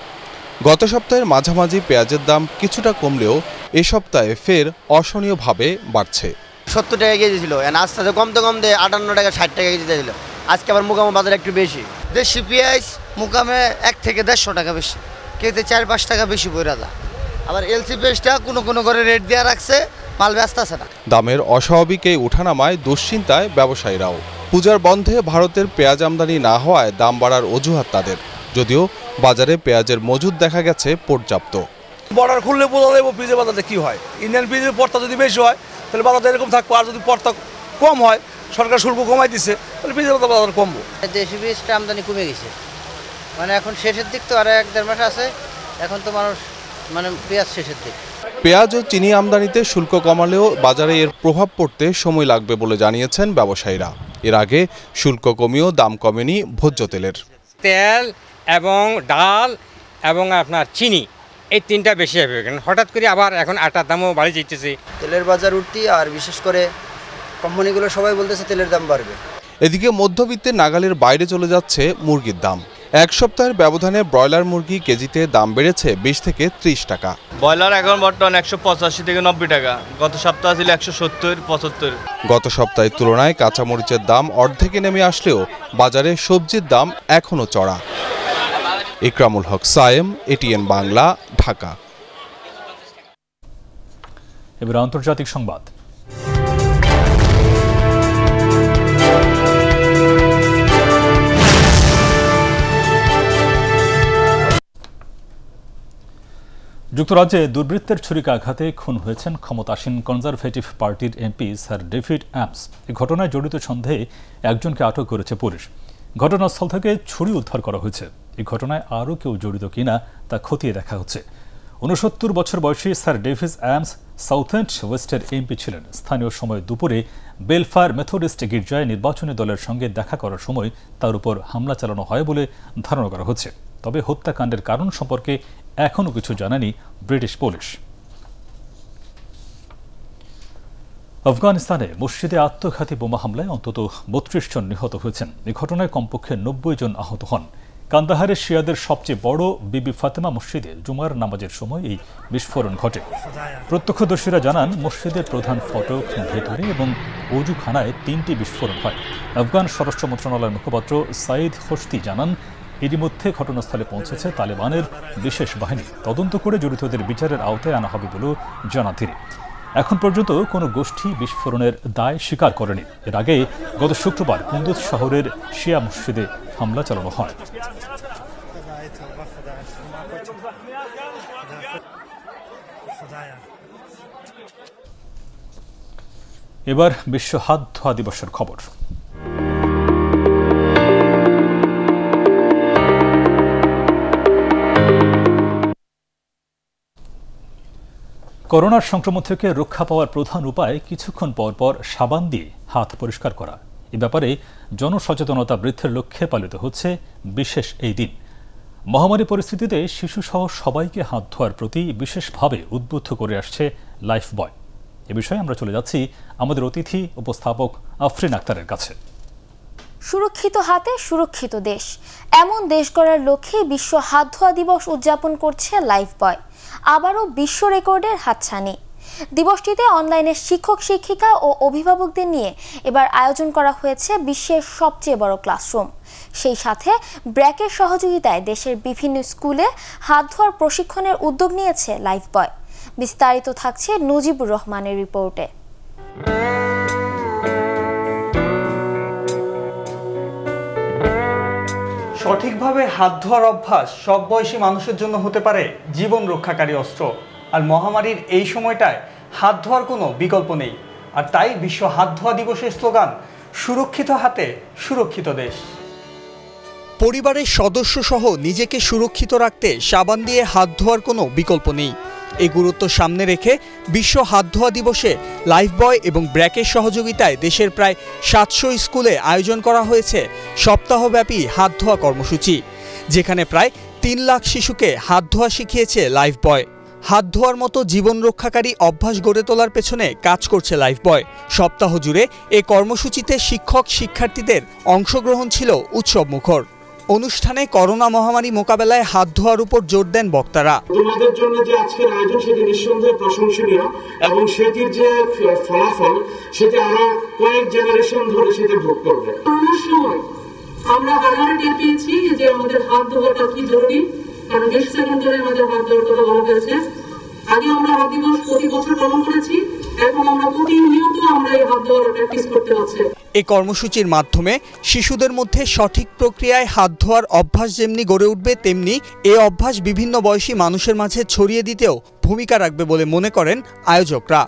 [SPEAKER 3] গত সপ্তাহের মাঝামাঝি পেঁয়াজের দাম কিছুটা কমলেও এ সপ্তাহে ফের অসহনীয়ভাবে বাড়ছে।
[SPEAKER 5] 70 টাকা কেজি ছিল, আস্তে আস্তে কমতে কমতে 58 টাকা 60 টাকা কেজি ছিল। আজকে আবার মুকামে বাজার একটু বেশি। দেশি পেঁয়াজ মুকামে 1 থেকে 150 টাকা বেশি, কেজিতে 4-5 টাকা বেশি পড়ে যায়। আবার এলসি পেঁয়াজটা কোনো করে রেট দেওয়া রাখছে, মাল ব্যস্ত আছে না।
[SPEAKER 3] দামের অস্বাভাবিক এই ওঠানামায় দুশ্চিন্তায় ব্যবসায়ীরাও। পূজার বন্ধে ভারতের পেঁয়াজ আমদানি না হওয়ায় দাম বাড়ার অজুহাত তাদের, যদিও বাজারে পেঁয়াজের মজুদ দেখা গেছে পর্যাপ্ত।
[SPEAKER 6] বর্ডার খুললে বোঝা যাবে পেঁয়াজের বাজারে কি হয়। ইন্ডিয়ান পেঁয়াজের পর্তা যদি বেশি হয় তাহলে বাজারটা এরকম থাকবো, আর যদি পর্তা কম হয়, সরকার শুল্ক কমাই দিচ্ছে, তাহলে পেঁয়াজের বাজার কমবো।
[SPEAKER 5] দেশি পেঁয়াজটা আমদানি কমে গেছে, মানে এখন শেষের দিক তো আর 1-1.5 মাস আছে, এখন তো মানুষ পেঁয়াজ শেষের দিক।
[SPEAKER 3] পেঁয়াজ ও চিনি আমদানিতে শুল্ক কমালেও বাজারে এর প্রভাব পড়তে সময় লাগবে বলে জানিয়েছেন ব্যবসায়ীরা। এর আগে শুল্ক কমিয়েও দাম কমেনি ভোজ্য তেলের।
[SPEAKER 7] তেল এবং ডাল এবং আপনার চিনি, এই তিনটা বেশি হবে। হঠাৎ করে আবার এখন আটার দামও বাড়ি যেতেছে।
[SPEAKER 5] তেলের বাজার উঠতি, আর বিশেষ করে কোম্পানিগুলো সবাই বলতেছে তেলের দাম বাড়বে।
[SPEAKER 3] এদিকে মধ্যবিত্তের নাগালের বাইরে চলে যাচ্ছে মুরগির দাম। এক সপ্তাহের ব্যবধানে ব্রয়লার মুরগি কেজিতে দাম বেড়েছে 20 থেকে 30 টাকা।
[SPEAKER 8] ব্রয়লার এখন বর্তমান 185 থেকে 90 টাকা, গত সপ্তাহে ছিল 170-75।
[SPEAKER 3] গত সপ্তাহের তুলনায় কাঁচামরিচের দাম অর্ধেকে নেমে আসলেও বাজারে সবজির দাম এখনও চড়া। একরামুল হক সায়েম, এটিএন বাংলা, ঢাকা।
[SPEAKER 1] এবার আন্তর্জাতিক সংবাদ। যুক্তরাজ্যে দুর্বৃত্তের ছুরিকাঘাতে খুন হয়েছেন ক্ষমতাসীন কনজারভেটিভ পার্টির এমপি স্যার ডেভিড অ্যামস। এই ঘটনায় জড়িত সন্দেহে একজনকে আটক করেছে পুলিশ। ঘটনাস্থল থেকে ছুরি উদ্ধার করা হয়েছে। এই ঘটনায় আরও কেউ জড়িত কিনা তা খতিয়ে দেখা হচ্ছে। ৬৯ বছর বয়সী স্যার ডেভিড অ্যামস সাউথেন্ড ওয়েস্টের এমপি ছিলেন। স্থানীয় সময় দুপুরে বেলফায়ার মেথডিস্ট গির্জায় নির্বাচনী দলের সঙ্গে দেখা করার সময় তার উপর হামলা চালানো হয় বলে ধারণা করা হচ্ছে। তবে হত্যাকাণ্ডের কারণ সম্পর্কে এখনও কিছু জানায়নি ব্রিটিশ পুলিশ। আফগানিস্তানে মসজিদে আত্মঘাতী বোমা হামলায় অন্তত ৩২ জন নিহত হয়েছেন। এই ঘটনায় কমপক্ষে ৯০ জন আহত হন। কান্দাহারের শিয়াদের সবচেয়ে বড় বিবি ফাতেমা মসজিদে জুমার নামাজের সময় এই বিস্ফোরণ ঘটে। প্রত্যক্ষদর্শীরা জানান, মসজিদের প্রধান ফটক, ভেতরে এবং অজুখানায় ৩টি বিস্ফোরণ হয়। আফগান স্বরাষ্ট্র মন্ত্রণালয়ের মুখপাত্র সাইদ খোস্তি জানান, এরই মধ্যে ঘটনাস্থলে পৌঁছেছে তালেবানের বিশেষ বাহিনী। তদন্ত করে জড়িতদের বিচারের আওতায় আনা হবে বলেও জানান তিনি। এখন পর্যন্ত কোনো গোষ্ঠী বিস্ফোরণের দায় স্বীকার করেনি। এর আগে গত শুক্রবার কুন্দুজ শহরের শিয়া মসজিদে হামলা চালানো হয়। এবার বিশ্ব হাত ধোয়া দিবসের খবর। করোনার সংক্রমণ থেকে রক্ষা পাওয়ার প্রধান উপায় কিছুক্ষণ পর পর সাবান দিয়ে হাত পরিষ্কার করা। এ ব্যাপারে জনসচেতনতা বৃদ্ধির লক্ষ্যে পালিত হচ্ছে বিশেষ এই দিন। মহামারী পরিস্থিতিতে শিশুসহ সবাইকে হাত ধোয়ার প্রতি বিশেষভাবে উদ্বুদ্ধ করে আসছে লাইফবয়। এ বিষয়ে আমরা চলে যাচ্ছি আমাদের অতিথি উপস্থাপক আফরিন আক্তারের কাছে।
[SPEAKER 24] সুরক্ষিত হাতে সুরক্ষিত দেশ, এমন দেশ গড়ার লক্ষ্যে বিশ্ব হাত ধোয়া দিবস উদযাপন করছে লাইফবয়। আবারও বিশ্ব রেকর্ডের হাতছানি। দিবসটিতে অনলাইনে শিক্ষক শিক্ষিকা ও অভিভাবকদের নিয়ে এবার আয়োজন করা হয়েছে বিশ্বের সবচেয়ে বড় ক্লাসরুম। সেই সাথে ব্র্যাকের সহযোগিতায় দেশের বিভিন্ন স্কুলে হাত ধোয়ার প্রশিক্ষণের উদ্যোগ নিয়েছে লাইফবয়। বিস্তারিত থাকছে নজিবুর রহমানের রিপোর্টে।
[SPEAKER 9] সঠিকভাবে হাত ধোয়ার অভ্যাস সব বয়সী মানুষের জন্য হতে পারে জীবন রক্ষাকারী অস্ত্র। আর মহামারীর এই সময়টায় হাত ধোয়ার কোনো বিকল্প নেই। আর তাই বিশ্ব হাত ধোয়া দিবসের স্লোগান, সুরক্ষিত হাতে সুরক্ষিত দেশ। পরিবারের সদস্য সহ নিজেকে সুরক্ষিত রাখতে সাবান দিয়ে হাত ধোয়ার কোনো বিকল্প নেই। এই গুরুত্ব সামনে রেখে বিশ্ব হাত ধোয়া দিবসে লাইফবয় এবং ব্র্যাকের সহযোগিতায় দেশের প্রায় ৭০০ স্কুলে আয়োজন করা হয়েছে সপ্তাহব্যাপী হাত ধোয়া কর্মসূচি, যেখানে প্রায় ৩ লাখ শিশুকে হাত ধোয়া শিখিয়েছে লাইফবয়। হাত ধোয়ার মতো জীবন রক্ষাকারী অভ্যাস গড়ে তোলার পেছনে কাজ করছে লাইফবয়। সপ্তাহ জুড়ে এ কর্মসূচিতে শিক্ষক শিক্ষার্থীদের অংশগ্রহণ ছিল উৎসবমুখর। অনুষ্ঠানে করোনা মহামারী মোকাবেলায় হাত ধোয়ার উপর জোর দেন বক্তারা।
[SPEAKER 10] তোমাদের জন্য যে আজকের আয়োজন সেটি নিঃসন্দেহে প্রশংসনীয় এবং সেটির যে ফলাফল সেটি আরো কয়েক জেনারেশন ধরে সেটি ভোগ করবে।
[SPEAKER 17] করোনার সময় আমরা আবার টের পেয়েছি যে আমাদের হাত ধোয়াটা কি জরুরি, কারণ 20 সেকেন্ড ধরে আমাদের হাত ধোয়ার কথা বলা হয়েছে। আগে আমরা হাত দিবস প্রতি বছর পালন করেছি, এখন আমরা প্রতিনিয়ত আমরা এই হাত ধোয়ার প্র্যাকটিস করতে হচ্ছে।
[SPEAKER 9] এই কর্মসূচির মাধ্যমে শিশুদের মধ্যে সঠিক প্রক্রিয়ায় হাত ধোয়ার অভ্যাস যেমনি গড়ে উঠবে, তেমনি এই অভ্যাস বিভিন্ন বয়সী মানুষের মাঝে ছড়িয়ে দিতেও ভূমিকা রাখবে বলে মনে করেন আয়োজকরা।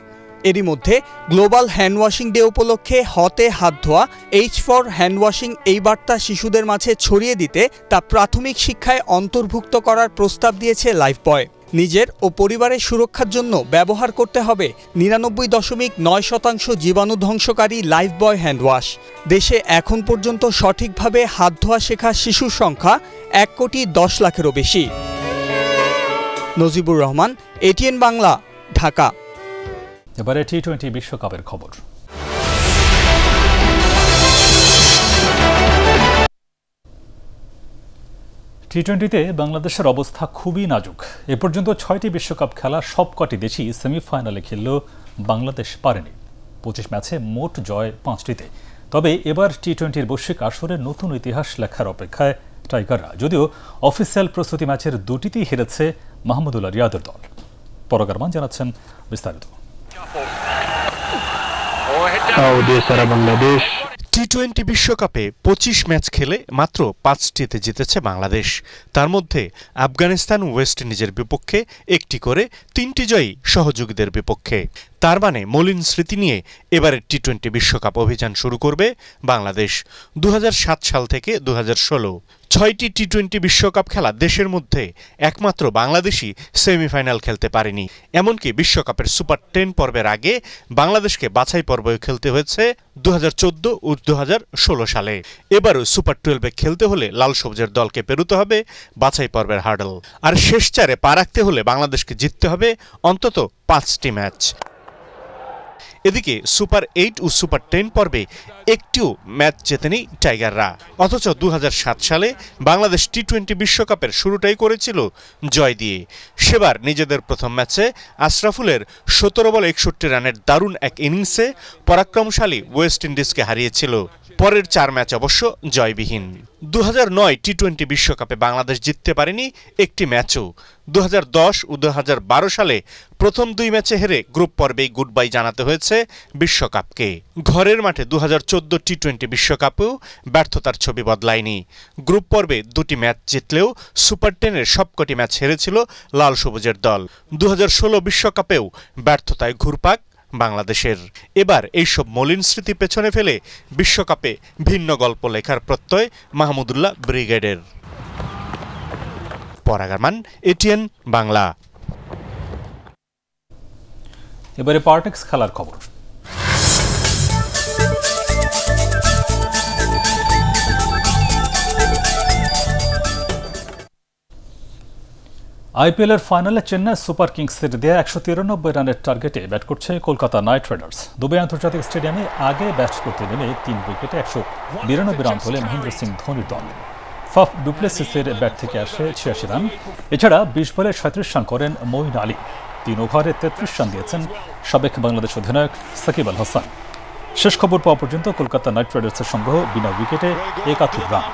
[SPEAKER 9] এরই মধ্যে গ্লোবাল হ্যান্ড ওয়াশিং ডে উপলক্ষে হতে হাত ধোয়া, এইচ ফর হ্যান্ড ওয়াশিং এই বার্তা শিশুদের মাঝে ছড়িয়ে দিতে তা প্রাথমিক শিক্ষায় অন্তর্ভুক্ত করার প্রস্তাব দিয়েছে লাইফবয়। নিজের ও পরিবারের সুরক্ষার জন্য ব্যবহার করতে হবে 99.9% জীবাণু ধ্বংসকারী লাইফবয় হ্যান্ডওয়াশ। দেশে এখন পর্যন্ত সঠিকভাবে হাত ধোয়া শেখা শিশুর সংখ্যা 1,10,00,000-এরও বেশি। নজিবুর রহমান, এটিএন বাংলা, ঢাকা।
[SPEAKER 1] এবারে টি-20 বিশ্বকাপের খবর। টি-20তে বাংলাদেশের অবস্থা খুবই নাজুক। এ পর্যন্ত 6টি বিশ্বকাপ খেলা সবকটি দেশই সেমিফাইনালে খেললেও বাংলাদেশ পারেনি। 25 ম্যাচে মোট জয় 5টিতে। তবে এবার টি-20-র বৈশ্বিক আসরে নতুন ইতিহাস লেখার অপেক্ষায় টাইগাররা, যদিও অফিসিয়াল প্রস্তুতি ম্যাচের 2টিতেই হেরেছে মাহমুদুল্লাহ রিয়াদের দল। পরাগারমান জানাচ্ছেন বিস্তারিত।
[SPEAKER 23] টি-20 বিশ্বকাপে 25 ম্যাচ খেলে মাত্র 5টিতে জিতেছে বাংলাদেশ। তার মধ্যে আফগানিস্তান ওয়েস্ট ইন্ডিজের বিপক্ষে 1টি করে, 3টি জয়ই সহযোগীদের বিপক্ষে। তার মানে মলিন স্মৃতি নিয়ে এবারের টি-20 বিশ্বকাপ অভিযান শুরু করবে বাংলাদেশ। 2007 সাল থেকে 2016 6টি টি-20 বিশ্বকাপ খেলা দেশের মধ্যে একমাত্র বাংলাদেশই সেমিফাইনাল খেলতে পারেনি। এমনকি বিশ্বকাপের সুপার 10 পর্বের আগে বাংলাদেশকে বাছাই পর্বেও খেলতে হয়েছে 2014 ও 2016 সালে। এবারও সুপার 12-এ খেলতে হলে লাল সবুজের দলকে পেরোতে হবে বাছাই পর্বের হার্ডল। আর শেষ চারে পা রাখতে হলে বাংলাদেশকে জিততে হবে অন্তত 5টি ম্যাচ।
[SPEAKER 11] এদিকে সুপার 8 ও সুপার 10 পর্বে একটিও ম্যাচ জেতেনি টাইগাররা। অথচ 2007 সালে বাংলাদেশ টি-20 বিশ্বকাপের শুরুটাই করেছিল জয় দিয়ে। সেবার নিজেদের প্রথম ম্যাচে আশরাফুলের 17 বলে 61 রানের দারুণ এক ইনিংসে পরাক্রমশালী ওয়েস্ট ইন্ডিজকে হারিয়েছিল। পরের 4 ম্যাচ অবশ্য জয়বিহীন। 2009 টি-20 বিশ্বকাপে বাংলাদেশ জিততে পারেনি একটি ম্যাচও। 2010 ও 2012 সালে প্রথম 2 ম্যাচে হেরে গ্রুপ পর্বেই গুড বাই জানাতে হয়েছে বিশ্বকাপকে। ঘরের মাঠে 2014 টি-20 বিশ্বকাপেও ব্যর্থতার ছবি বদলায়নি। গ্রুপ পর্বে 2টি ম্যাচ জিতলেও সুপার 10-এর সবকটি ম্যাচ হেরেছিল লাল সবুজের দল। 2016 বিশ্বকাপেও ব্যর্থতায় ঘুরপাক বাংলাদেশের। এবার এইসব মলিন স্মৃতি পেছনে ফেলে বিশ্বকাপে ভিন্ন গল্প লেখার প্রত্যয় মাহমুদুল্লাহ ব্রিগেডের। পরাগারমান, এটিএন বাংলা।
[SPEAKER 1] এবারে পার্টেক্স খেলার খবর। আইপিএলের ফাইনালে চেন্নাই সুপার কিংসের দেয়া 193 রানের টার্গেটে ব্যাট করছে কলকাতা নাইট রাইডার্স। দুবাই আন্তর্জাতিক স্টেডিয়ামে আগে ব্যাট করতে নেমে 3 উইকেটে 192 রান তোলে মহেন্দ্র সিং ধোনির দল। ফাফ ডুপ্লেসিসের ব্যাট থেকে আসে 86 রান। এছাড়া 20 বলে 37 রান করেন মঈন আলী। 3 ওভারে 33 রান দিয়েছেন সাবেক বাংলাদেশ অধিনায়ক সাকিব আল হাসান। শেষ খবর পাওয়া পর্যন্ত কলকাতা নাইট রাইডার্সের সংগ্রহ বিনা উইকেটে 71 রান।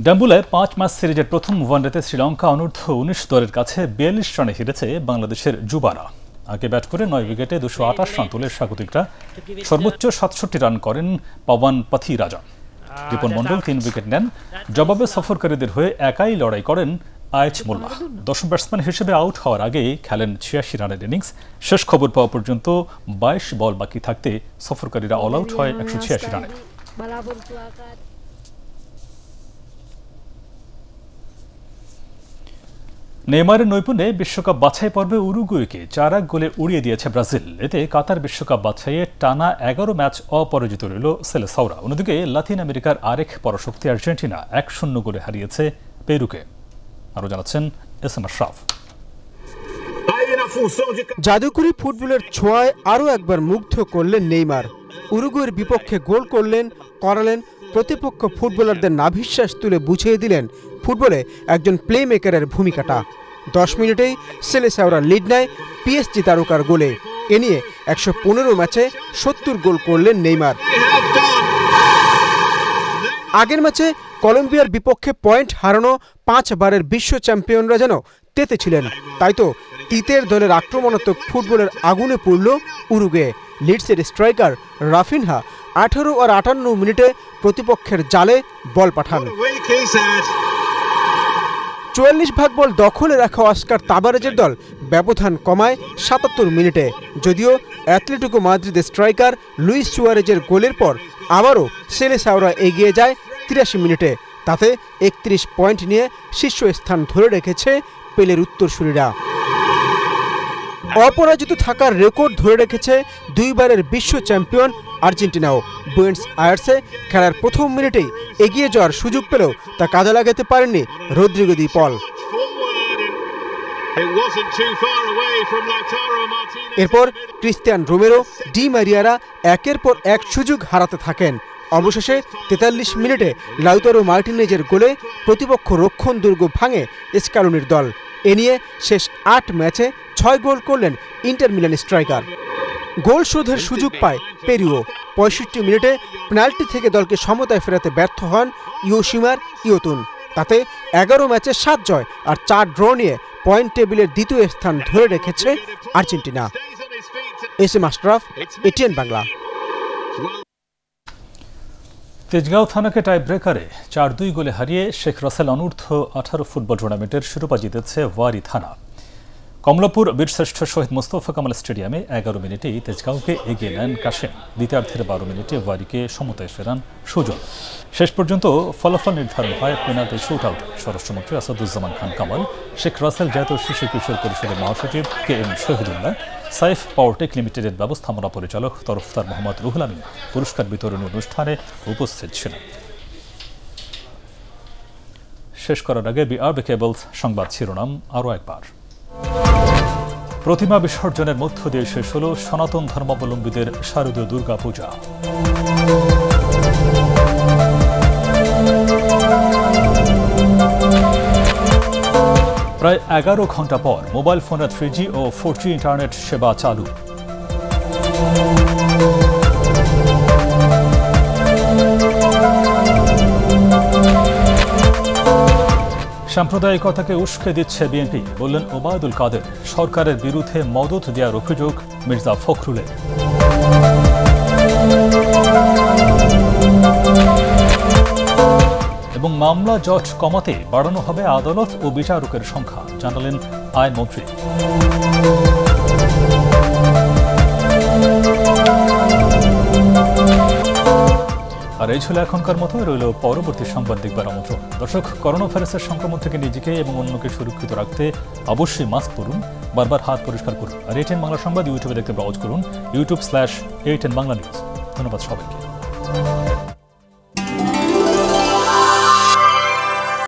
[SPEAKER 1] ডাম্বুলায় 5 ম্যাচ সিরিজের প্রথম ওয়ানডেতে শ্রীলঙ্কা অনূর্ধ্ব 19 দলের কাছে 42 রানে হেরেছে বাংলাদেশের যুবারা। আগে ব্যাট করে 9 উইকেটে 228 রান তুলে স্বাগতিকরা। সর্বোচ্চ 67 রান করেন পাওয়ান পাথিরাজা। রিপন মণ্ডল 3 উইকেট নেন। জবাবে সফরকারীদের হয়ে একাই লড়াই করেন আয়েচ মোল্লা। দশম ব্যাটসম্যান হিসেবে আউট হওয়ার আগে খেলেন 86 রানের ইনিংস। শেষ খবর পাওয়া পর্যন্ত 22 বল বাকি থাকতে সফরকারীরা অল আউট হয় 186 রানে। নেইমারের নৈপুণ্যে বিশ্বকাপ বাছাই পর্বে উরুগুয়েকে 4-1 গোলে উড়িয়ে দিয়েছে ব্রাজিল। এতে কাতার বিশ্বকাপ বাছাইয়ে টানা 11 ম্যাচ অপরাজিত রইল সেলেসাওরা। অন্যদিকে লাতিন আমেরিকার আরেক পরাশক্তি আর্জেন্টিনা 1-0 গোলে হারিয়েছে পেরুকে। আরও জানাচ্ছেন এস এম আশরাফ।
[SPEAKER 12] জাদুকরী ফুটবলের ছোঁয়ায় আরও একবার মুগ্ধ করলেন নেইমার। উরুগুয়ের বিপক্ষে গোল করালেন প্রতিপক্ষ ফুটবলারদের নাভিশ্বাস তুলে বুঝিয়ে দিলেন ফুটবলে একজন প্লে মেকারের ভূমিকাটা। 10 মিনিটেই সেলেসাওরা লিড নেয় পিএসজি তারকার গোলে। এ নিয়ে 115 ম্যাচে 70 গোল করলেন নেইমার। আগের ম্যাচে কলম্বিয়ার বিপক্ষে পয়েন্ট হারানো 5 বারের বিশ্ব চ্যাম্পিয়নরা যেন তেতে ছিলেন। তাই তো তিতের দলের আক্রমণাত্মক ফুটবলের আগুনে পড়ল উরুগুয়ে। লিডসের স্ট্রাইকার রাফিনহা 18 আর 58 মিনিটে প্রতিপক্ষের জালে বল পাঠান। 44 ভাগ বল দখলে রাখা অস্কার তাবারেজের দল ব্যবধান কমায় 77 মিনিটে। যদিও অ্যাথলেটিকো মাদ্রিদের স্ট্রাইকার লুইস সুয়ারেজের গোলের পর আবারও সেলেসাওরা এগিয়ে যায় 83 মিনিটে। তাতে 31 পয়েন্ট নিয়ে শীর্ষস্থান ধরে রেখেছে পেলের উত্তরসূরিরা। অপরাজিত থাকার রেকর্ড ধরে রেখেছে 2 বারের বিশ্ব চ্যাম্পিয়ন আর্জেন্টিনাও। বুয়েন্স আয়ার্সে খেলার প্রথম মিনিটেই এগিয়ে যাওয়ার সুযোগ পেলেও তা কাজে লাগাতে পারেননি রদ্রিগো দি পল। এরপর ক্রিস্টিয়ান রোমেরো, ডি মারিয়ারা একের পর এক সুযোগ হারাতে থাকেন। অবশেষে 43 মিনিটে লাউতারো মার্টিনেজের গোলে প্রতিপক্ষ রক্ষণ দুর্গ ভাঙে স্ক্যালোনির দল। এ নিয়ে শেষ 8 ম্যাচে 6 গোল করলেন ইন্টার মিলান স্ট্রাইকার। গোল শোধের সুযোগ পায় পেরুও। 65 মিনিটে পেনাল্টি থেকে দলকে সমতায় ফেরাতে ব্যর্থ হন ইয়োশিমার ইয়োতুন। তাতে 11 ম্যাচে 7 জয় আর 4 ড্র নিয়ে পয়েন্ট টেবিলের দ্বিতীয় স্থান ধরে রেখেছে Argentina. S M Ashraf, ATN Bangla.
[SPEAKER 1] Tejgaon থানাকে টাই ব্রেকারে 4-2 গোলে হারিয়ে শেখ রাসেল অনূর্ধ্ব 18 ফুটবল টুর্নামেন্টের শিরোপা জিতেছে ওয়ারি থানা। কমলাপুর বীরশ্রেষ্ঠ শহীদ মোস্তফা কামাল স্টেডিয়ামে 11 মিনিটেই তেজগাঁওকে এগিয়ে নেন কাশেম। দ্বিতীয়ার্ধের 12 মিনিটে ওয়ারিকে সমতায় ফেরান সুজন। শেষ পর্যন্ত ফলাফল নির্ধারণ হয় পেনাল্টি শুট আউট। স্বরাষ্ট্রমন্ত্রী আসাদুজ্জামান খান কামাল, শেখ রাসেল জাতীয় শিশু কিশোর পরিষদের মহাসচিব KM শহীদুল্লাহ, সাইফ পাওয়ারটেক লিমিটেডের ব্যবস্থাপনা পরিচালক তরফদার মোহাম্মদ রুহুল আমিন পুরস্কার বিতরণী অনুষ্ঠানে উপস্থিত ছিলেন। শেষ করার আগে বিআরবি কেবলস সংবাদ শিরোনাম আরও একবার। প্রতিমা বিসর্জনের মধ্য দিয়ে শেষ হল সনাতন ধর্মাবলম্বীদের শারদীয় দুর্গাপূজা। প্রায় 11 ঘন্টা পর মোবাইল ফোনে 3G ও 4G ইন্টারনেট সেবা চালু। সাম্প্রদায়িকতাকে উস্কে দিচ্ছে বিএনপি, বললেন ওবায়দুল কাদের। সরকারের বিরুদ্ধে মদত দেওয়ার অভিযোগ মির্জা ফখরুলের। এবং মামলা জট কমাতে বাড়ানো হবে আদালত ও বিচারকের সংখ্যা, জানালেন আইনমন্ত্রী। আর এই ছিল এখনকার মতো। রইল পরবর্তী সংবাদ দেখবার আমন্ত্রণ। দর্শক, করোনা ভাইরাসের সংক্রমণ থেকে নিজেকে এবং অন্যকে সুরক্ষিত রাখতে অবশ্যই মাস্ক পরুন, বারবার হাত পরিষ্কার করুন। আর ATN বাংলা সংবাদ ইউটিউবে দেখতে ব্রাউজ করুন, youtube/ATN বাংলা নিউজ। ধন্যবাদ সবাইকে।